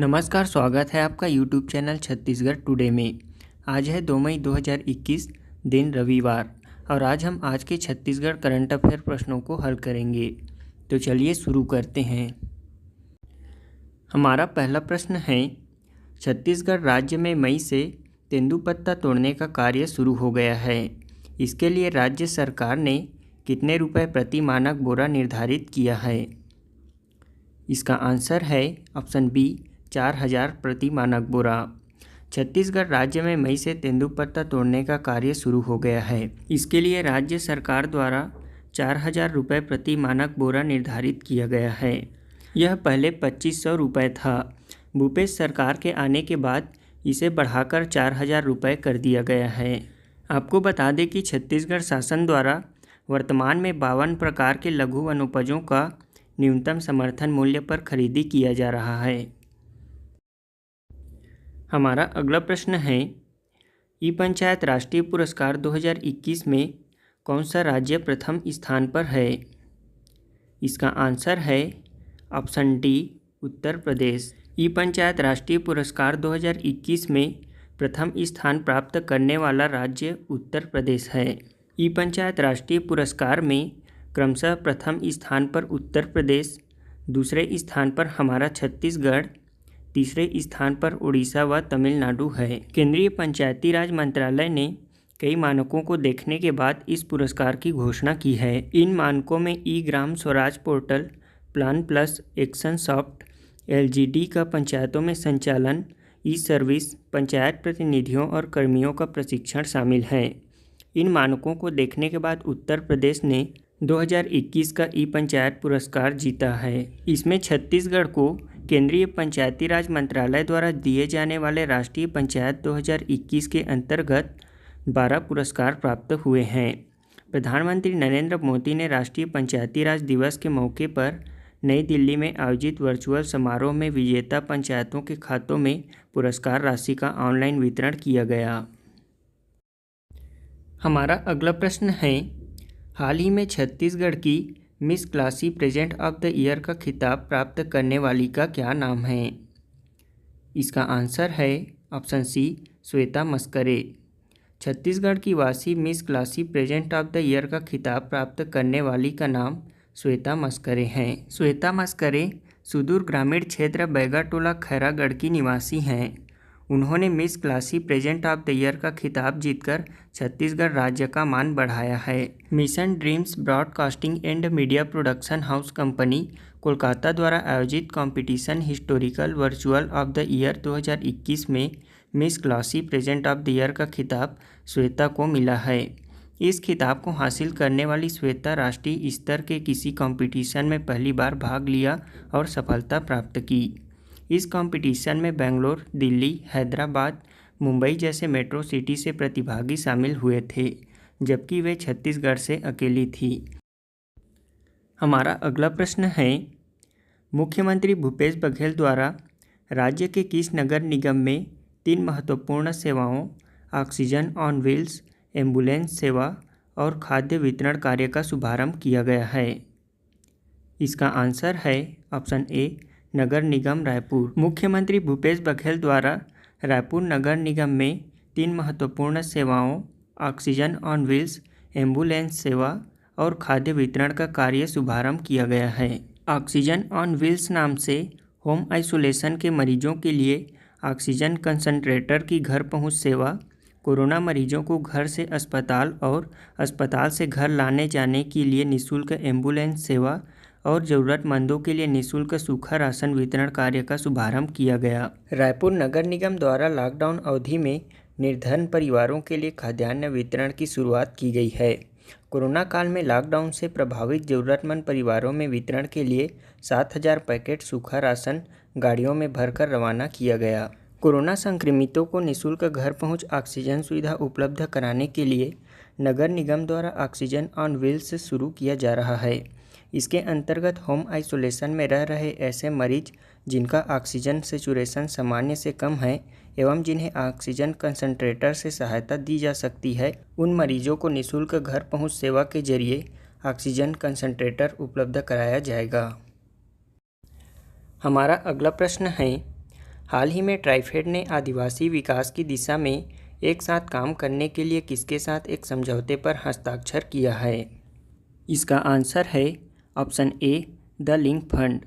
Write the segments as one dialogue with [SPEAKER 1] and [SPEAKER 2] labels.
[SPEAKER 1] नमस्कार, स्वागत है आपका यूट्यूब चैनल छत्तीसगढ़ टुडे में। आज है 2 मई 2021 दिन रविवार और आज हम के छत्तीसगढ़ करंट अफेयर प्रश्नों को हल करेंगे। तो चलिए शुरू करते हैं। हमारा पहला प्रश्न है, छत्तीसगढ़ राज्य में मई से तेंदुपत्ता तोड़ने का कार्य शुरू हो गया है। इसके लिए राज्य सरकार ने कितने रुपए प्रति मानक बोरा निर्धारित किया है? इसका आंसर है ऑप्शन बी 4000 प्रति मानक बोरा। छत्तीसगढ़ राज्य में मई से तेंदुपत्ता तोड़ने का कार्य शुरू हो गया है। इसके लिए राज्य सरकार द्वारा 4000 रुपये प्रति मानक बोरा निर्धारित किया गया है। यह पहले 2500 रुपये था। भूपेश सरकार के आने के बाद इसे बढ़ाकर 4000 रुपये कर दिया गया है। आपको बता दें कि छत्तीसगढ़ शासन द्वारा वर्तमान में 52 प्रकार के लघु वनोपजों का न्यूनतम समर्थन मूल्य पर खरीदी किया जा रहा है। हमारा अगला प्रश्न है, ई पंचायत राष्ट्रीय पुरस्कार 2021 में कौन सा राज्य प्रथम स्थान पर है? इसका आंसर है ऑप्शन डी उत्तर प्रदेश। ई पंचायत राष्ट्रीय पुरस्कार 2021 में प्रथम स्थान प्राप्त करने वाला राज्य उत्तर प्रदेश है। ई पंचायत राष्ट्रीय पुरस्कार में क्रमशः प्रथम स्थान पर उत्तर प्रदेश, दूसरे स्थान पर हमारा छत्तीसगढ़, तीसरे स्थान पर उड़ीसा व तमिलनाडु है। केंद्रीय पंचायती राज मंत्रालय ने कई मानकों को देखने के बाद इस पुरस्कार की घोषणा की है। इन मानकों में e Gram Swaraj portal, plan plus, action soft, LGD का पंचायतों में संचालन, ई सर्विस, पंचायत प्रतिनिधियों और कर्मियों का प्रशिक्षण शामिल है। इन मानकों को देखने के बाद उत्तर प्रदेश ने 2021 का ई पंचायत पुरस्कार जीता है। इसमें छत्तीसगढ़ को केंद्रीय पंचायती राज मंत्रालय द्वारा दिए जाने वाले राष्ट्रीय पंचायत 2021 के अंतर्गत 12 पुरस्कार प्राप्त हुए हैं। प्रधानमंत्री नरेंद्र मोदी ने राष्ट्रीय पंचायती राज दिवस के मौके पर नई दिल्ली में आयोजित वर्चुअल समारोह में विजेता पंचायतों के खातों में पुरस्कार राशि का ऑनलाइन वितरण किया गया। हमारा अगला प्रश्न है, हाल ही में छत्तीसगढ़ की miss classy present of the year का खिताब प्राप्त करने वाली का क्या नाम है? इसका आंसर है ऑप्शन सी श्वेता मस्करे। छत्तीसगढ़ की वासी miss classy present of the year का खिताब प्राप्त करने वाली का नाम श्वेता मस्करे हैं। श्वेता मस्करे सुदूर ग्रामीण क्षेत्र बैगाटोला खैरागढ़ की निवासी हैं। उन्होंने miss classy present of the year का खिताब जीतकर छत्तीसगढ़ राज्य का मान बढ़ाया है। Mission dreams broadcasting and media production house company Kolkata द्वारा आयोजित competition historical virtual of the year 2021 में miss classy present of the year का खिताब श्वेता को मिला है। इस खिताब को हासिल करने वाली श्वेता राष्ट्रीय स्तर के किसी कंपटीशन में पहली बार भाग लिया और सफलता प्राप्त की। इस कंपटीशन में बेंगलोर, दिल्ली, हैदराबाद, मुंबई जैसे मेट्रो सिटी से प्रतिभागी शामिल हुए थे, जबकि वे छत्तीसगढ़ से अकेली थी। हमारा अगला प्रश्न है, मुख्यमंत्री भूपेश बघेल द्वारा राज्य के किस नगर निगम में 3 महत्वपूर्ण सेवाओं ऑक्सीजन ऑन व्हील्स, एम्बुलेंस सेवा और खाद्य वितरण कार्य का शुभारंभ किया गया है? इसका आंसर है ऑप्शन ए नगर निगम रायपुर। मुख्यमंत्री भूपेश बघेल द्वारा रायपुर नगर निगम में 3 महत्वपूर्ण सेवाओं ऑक्सीजन ऑन व्हील्स, एम्बुलेंस सेवा और खाद्य वितरण का कार्य शुभारंभ किया गया है। ऑक्सीजन ऑन व्हील्स नाम से होम आइसोलेशन के मरीजों के लिए ऑक्सीजन कंसंट्रेटर की घर पहुंच सेवा, कोरोना मरीजों को घर से अस्पताल और अस्पताल से घर लाने जाने के लिए निःशुल्क एम्बुलेंस सेवा और ज़रूरतमंदों के लिए निःशुल्क सूखा राशन वितरण कार्य का शुभारंभ किया गया। रायपुर नगर निगम द्वारा लॉकडाउन अवधि में निर्धन परिवारों के लिए खाद्यान्न वितरण की शुरुआत की गई है। कोरोना काल में लॉकडाउन से प्रभावित ज़रूरतमंद परिवारों में वितरण के लिए 7000 पैकेट सूखा राशन गाड़ियों में भरकर रवाना किया गया। कोरोना संक्रमितों को निःशुल्क घर पहुंच ऑक्सीजन सुविधा उपलब्ध कराने के लिए नगर निगम द्वारा ऑक्सीजन ऑन व्हील्स शुरू किया जा रहा है। इसके अंतर्गत होम आइसोलेशन में रह रहे ऐसे मरीज जिनका ऑक्सीजन सैचुरेशन सामान्य से कम है एवं जिन्हें ऑक्सीजन कंसंट्रेटर से सहायता दी जा सकती है, उन मरीजों को निःशुल्क घर पहुंच सेवा के जरिए ऑक्सीजन कंसंट्रेटर उपलब्ध कराया जाएगा। हमारा अगला प्रश्न है, हाल ही में ट्राइफेड ने आदिवासी विकास की दिशा में एक साथ काम करने के लिए किसके साथ एक समझौते पर हस्ताक्षर किया है? इसका आंसर है option A, the link fund.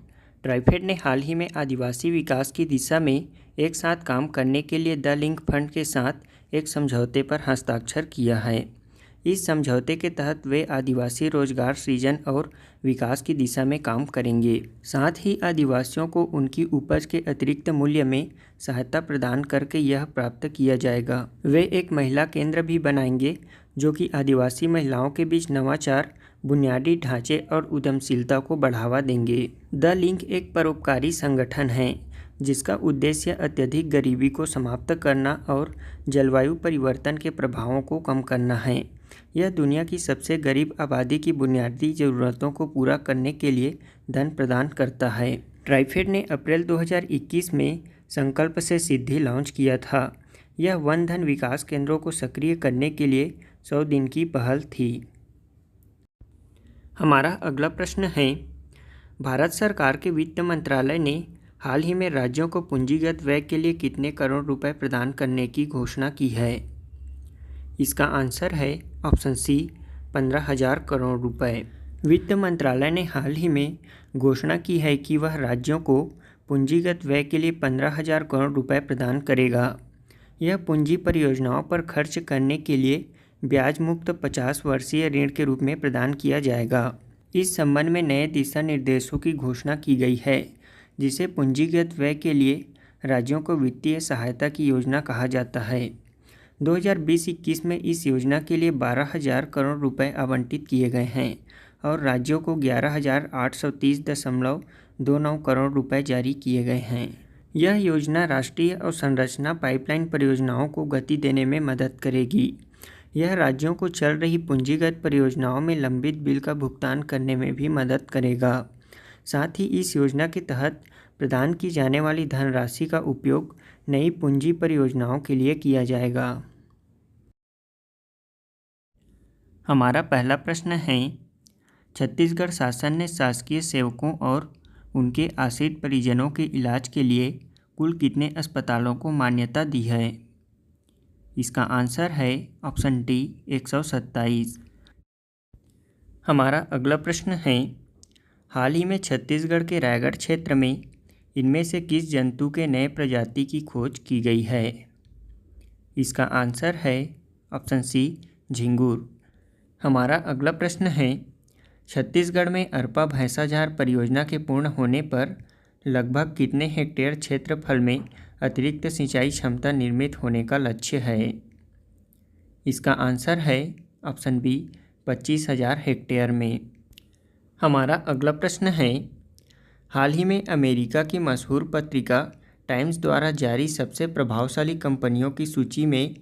[SPEAKER 1] TRIFED ने हाल ही में आदिवासी विकास की दिशा में एक साथ काम करने के लिए द लिंक फंड के साथ एक समझौते पर हस्ताक्षर किया है। इस समझौते के तहत वे आदिवासी रोजगार सृजन और विकास की दिशा में काम करेंगे। साथ ही आदिवासियों को उनकी उपज के अतिरिक्त मूल्य में सहायता प्रदान करके यह प्राप्त किया जाएगा। वे एक महिला केंद्र भी बनाएंगे जो कि आदिवासी महिलाओं के बीच नवाचार, बुनियादी ढांचे और उद्यमशीलता को बढ़ावा देंगे। द लिंक एक परोपकारी संगठन है जिसका उद्देश्य अत्यधिक गरीबी को समाप्त करना और जलवायु परिवर्तन के प्रभावों को कम करना है। यह दुनिया की सबसे गरीब आबादी की बुनियादी ज़रूरतों को पूरा करने के लिए धन प्रदान करता है। ट्राइफेड ने अप्रैल 2021 में संकल्प से सिद्धि लॉन्च किया था। यह वन धन विकास केंद्रों को सक्रिय करने के लिए 100 दिन की पहल थी। हमारा अगला प्रश्न है, भारत सरकार के वित्त मंत्रालय ने हाल ही में राज्यों को पूंजीगत व्यय के लिए कितने करोड़ रुपए प्रदान करने की घोषणा की है? इसका आंसर है ऑप्शन सी, 15,000 करोड़ रुपए। वित्त मंत्रालय ने हाल ही में घोषणा की है कि वह राज्यों को पूंजीगत व्यय के लिए 15,000 करोड़ रुपए प्रदान करेगा। यह पूंजी परियोजनाओं पर खर्च करने के लिए ब्याज मुक्त 50 वर्षीय ऋण के रूप में प्रदान किया जाएगा। इस संबंध में नए दिशा निर्देशों की घोषणा की गई है जिसे पूंजीगत व्यय के लिए राज्यों को वित्तीय सहायता की योजना कहा जाता है। 2020-21 में इस योजना के लिए 12,000 करोड़ रुपए आवंटित किए गए हैं और राज्यों को 11,830.29 करोड़ रुपए जारी किए गए हैं। यह योजना राष्ट्रीय अवसंरचना पाइपलाइन परियोजनाओं को गति देने में मदद करेगी। यह राज्यों को चल रही पूंजीगत परियोजनाओं में लंबित बिल का भुगतान करने में भी मदद करेगा। साथ ही इस योजना के तहत प्रदान की जाने वाली धनराशि का उपयोग नई पूंजी परियोजनाओं के लिए किया जाएगा। हमारा पहला प्रश्न है, छत्तीसगढ़ शासन ने शासकीय सेवकों और उनके आश्रित परिजनों के इलाज के लिए कुल कितने अस्पतालों को मान्यता दी है? इसका आंसर है ऑप्शन डी, 127। हमारा अगला प्रश्न है, हाल ही में छत्तीसगढ़ के रायगढ़ क्षेत्र में इनमें से किस जंतु के नए प्रजाति की खोज की गई है? इसका आंसर है ऑप्शन सी, झिंगुर। हमारा अगला प्रश्न है, छत्तीसगढ़ में अरपा भैंसाझार परियोजना के पूर्ण होने पर लगभग कितने हेक्टेयर क्षेत्रफल में अतिरिक्त सिंचाई क्षमता निर्मित होने का लक्ष्य है? इसका आंसर है ऑप्शन बी, 25,000 हेक्टेयर में। हमारा अगला प्रश्न है, हाल ही में अमेरिका की मशहूर पत्रिका टाइम्स द्वारा जारी सबसे प्रभावशाली कंपनियों की सूची में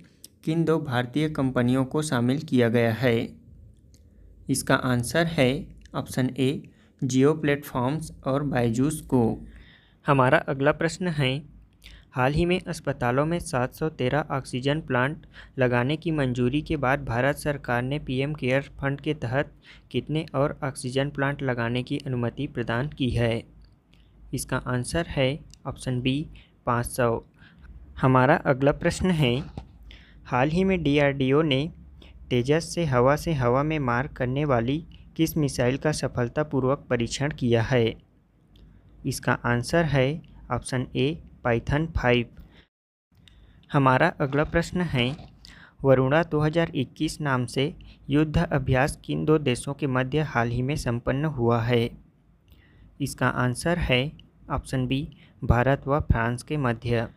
[SPEAKER 1] किन 2 भारतीय कंपनियों को शामिल किया गया है? इसका आंसर है ऑप्शन ए, जियो प्लेटफॉर्म्स और बायजूस को। हमारा अगला प्रश्न है, हाल ही में अस्पतालों में 713 ऑक्सीजन प्लांट लगाने की मंजूरी के बाद भारत सरकार ने पीएम केयर फंड के तहत कितने और ऑक्सीजन प्लांट लगाने की अनुमति प्रदान की है? इसका आंसर है ऑप्शन बी, 500। हमारा अगला प्रश्न है, हाल ही में डीआरडीओ ने तेजस से हवा में मार करने वाली किस मिसाइल का सफलतापूर्वक परीक्षण किया है? इसका आंसर है ऑप्शन ए, पाइथन 5। हमारा अगला प्रश्न है, वरुणा 2021 नाम से युद्ध अभ्यास किन 2 देशों के मध्य हाल ही में संपन्न हुआ है? इसका आंसर है ऑप्शन बी, भारत व फ्रांस के मध्य।